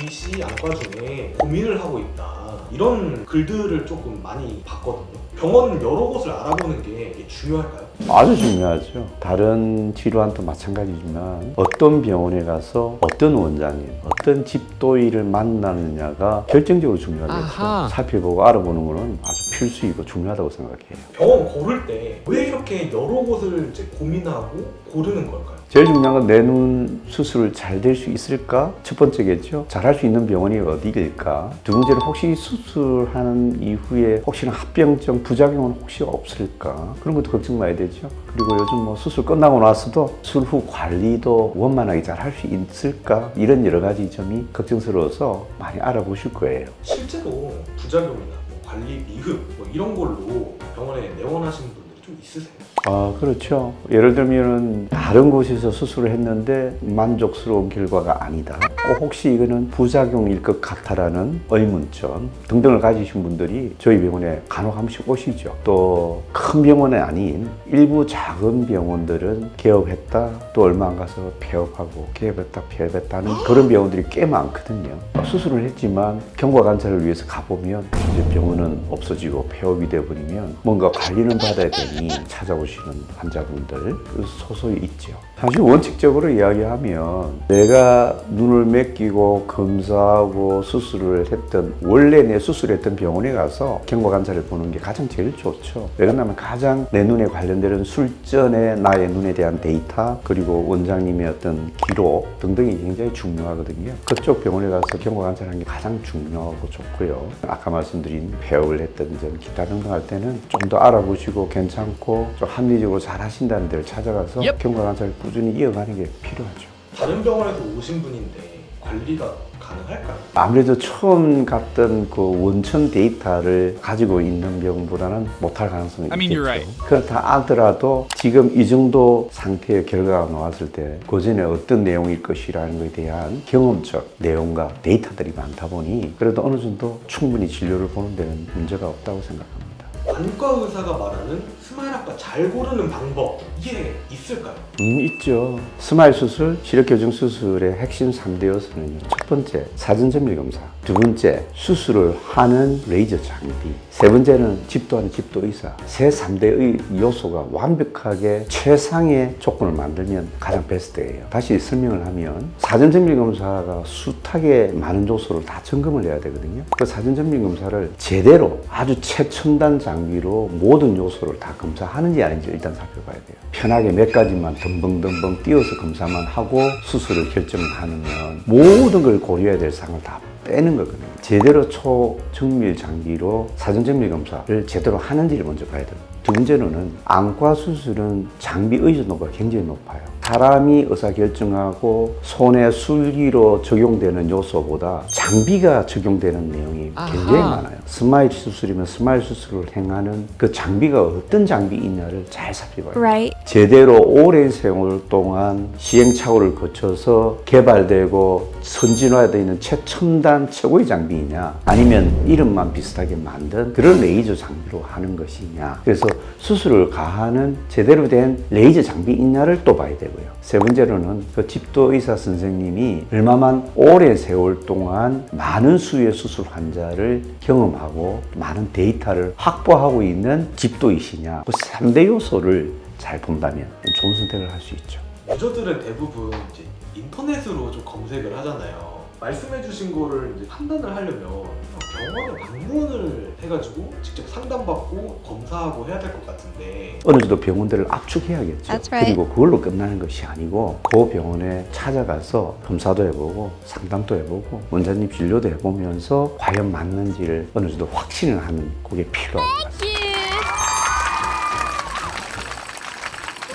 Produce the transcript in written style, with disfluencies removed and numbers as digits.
ABC 안과 중에 고민을 하고 있다 이런 글들을 조금 많이 봤거든요. 병원 여러 곳을 알아보는 게 중요할까요? 아주 중요하죠. 다른 질환도 마찬가지지만 어떤 병원에 가서 어떤 원장님, 어떤 집도의를 만나느냐가 결정적으로 중요하겠죠. 아하. 살펴보고 알아보는 것은 아주 필수이고 중요하다고 생각해요. 병원 고를 때 왜 이렇게 여러 곳을 이제 고민하고 고르는 걸까요? 제일 중요한 건 내 눈 수술을 잘 될 수 있을까? 첫 번째겠죠. 잘할 수 있는 병원이 어디일까? 두 번째는 혹시 수술하는 이후에 혹시나 합병증, 부작용은 혹시 없을까? 그런 것도 걱정 많이 되죠. 그리고 요즘 뭐 수술 끝나고 나서도 수술 후 관리도 원만하게 잘 할 수 있을까? 이런 여러 가지 점이 걱정스러워서 많이 알아보실 거예요. 실제로 부작용이나 뭐 관리 미흡 뭐 이런 걸로 병원에 내원하시는 분들이 좀 있으세요? 아, 그렇죠. 예를 들면은 다른 곳에서 수술을 했는데 만족스러운 결과가 아니다. 혹시 이거는 부작용일 것 같다라는 의문점 등등을 가지신 분들이 저희 병원에 간혹 한 번씩 오시죠. 또 큰 병원이 아닌 일부 작은 병원들은 개업했다 또 얼마 안 가서 폐업하고 개업했다 폐업했다는 그런 병원들이 꽤 많거든요. 수술을 했지만 경과 관찰을 위해서 가보면 이제 병원은 없어지고 폐업이 돼버리면 뭔가 관리는 받아야 되니 찾아오시는 환자분들 소소히 있죠. 사실 원칙적으로 이야기하면 내가 눈을 맡기고 검사하고 수술을 했던 원래 내 수술했던 병원에 가서 경과 관찰을 보는 게 가장 제일 좋죠. 왜냐하면 가장 내 눈에 관련되는 술전의 나의 눈에 대한 데이터 그리고 원장님의 어떤 기록 등등이 굉장히 중요하거든요. 그쪽 병원에 가서 경과 관찰하는 게 가장 중요하고 좋고요. 아까 말씀드린 폐업을 했던 점 기타 등등 할 때는 좀 더 알아보시고 괜찮고 좀 합리적으로 잘 하신다는 데를 찾아가서 경과 관찰을 꾸준히 이어가는 게 필요하죠. 다른 병원에서 오신 분인데 관리가 가능할까요? 아무래도 처음 갔던 그 원천 데이터를 가지고 있는 병원보다는 못할 가능성이 있겠죠. 그렇다 하더라도 지금 이 정도 상태의 결과가 나왔을 때 그전에 어떤 내용일 것이라는 것에 대한 경험적 내용과 데이터들이 많다 보니 그래도 어느 정도 충분히 진료를 보는 데는 문제가 없다고 생각합니다. 안과 의사가 말하는 스마일 안과 잘 고르는 방법 이게 있을까요? 있죠. 스마일 수술, 시력교정 수술의 핵심 3대 요소는요. 첫 번째, 사전정밀 검사. 두 번째, 수술을 하는 레이저 장비. 세 번째는 집도하는 집도의사. 세 3대의 요소가 완벽하게 최상의 조건을 만들면 가장 베스트예요. 다시 설명을 하면 사전정밀 검사가 숫하게 많은 요소를 다 점검을 해야 되거든요. 그 사전정밀 검사를 제대로 아주 최첨단 장비로 모든 요소를 다 검사하는지 아닌지 일단 살펴봐야 돼요. 편하게 몇 가지만 덤벙덤벙 띄워서 검사만 하고 수술을 결정을 하면 모든 걸 고려해야 될 사항을 다 빼는 거거든요. 제대로 초정밀 장비로 사전정밀 검사를 제대로 하는지를 먼저 봐야 돼요. 두 번째로는 안과 수술은 장비 의존도가 굉장히 높아요. 사람이 의사결정하고 손의 술기로 적용되는 요소보다 장비가 적용되는 내용이 굉장히 많아요. 스마일 수술이면 스마일 수술을 행하는 그 장비가 어떤 장비이냐를 잘 살펴봐요. 제대로 오랜 세월 동안 시행착오를 거쳐서 개발되고 선진화되어 있는 최첨단 최고의 장비이냐 아니면 이름만 비슷하게 만든 그런 레이저 장비로 하는 것이냐. 그래서 수술을 가하는 제대로 된 레이저 장비 있냐를 또 봐야 되고요. 세 번째로는 그 집도 의사 선생님이 얼마만 오랜 세월 동안 많은 수의 수술 환자를 경험하고 많은 데이터를 확보하고 있는 집도이시냐. 그 3대 요소를 잘 본다면 좋은 선택을 할 수 있죠. 유저들은 대부분 이제 인터넷으로 좀 검색을 하잖아요. 말씀해주신 거를 이제 판단을 하려면 병원에 방문을 해가지고 직접 상담받고 검사하고 해야 될 것 같은데 어느 정도 병원들을 압축해야겠죠. 그리고 그걸로 끝나는 것이 아니고 그 병원에 찾아가서 검사도 해보고 상담도 해보고 원장님 진료도 해보면서 과연 맞는지를 어느 정도 확신을 하는 그게 필요합니다.